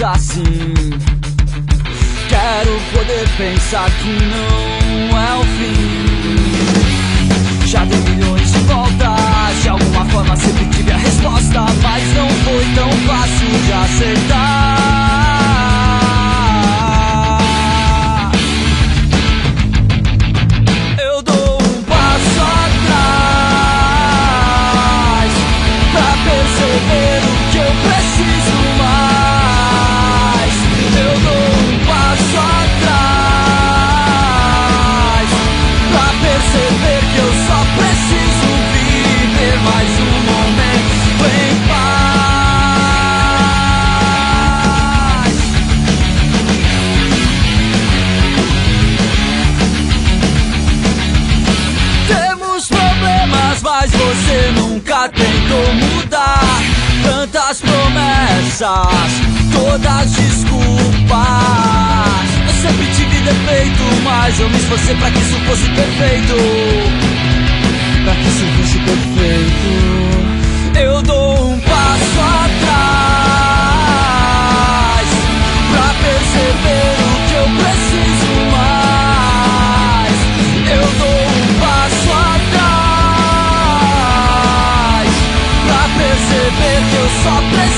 vezes assim. Quero poder pensar que não é o fim. Já dei milhões de voltas, de alguma forma sempre tive a resposta, mas não foi tão fácil de acertar. Eu dou um passo atrás pra perceber o que eu preciso mais. Eu dou um passo atrás pra perceber que eu só preciso viver mais um momento em paz. Temos problemas, mas você nunca tentou mudar. Tantas promessas, todas desculpas. Eu sempre tive defeito, mas eu me esforcei pra que isso fosse perfeito. Pra que isso fosse perfeito. Eu dou um passo atrás pra perceber o que eu preciso mais. Eu dou um passo atrás pra perceber que eu só preciso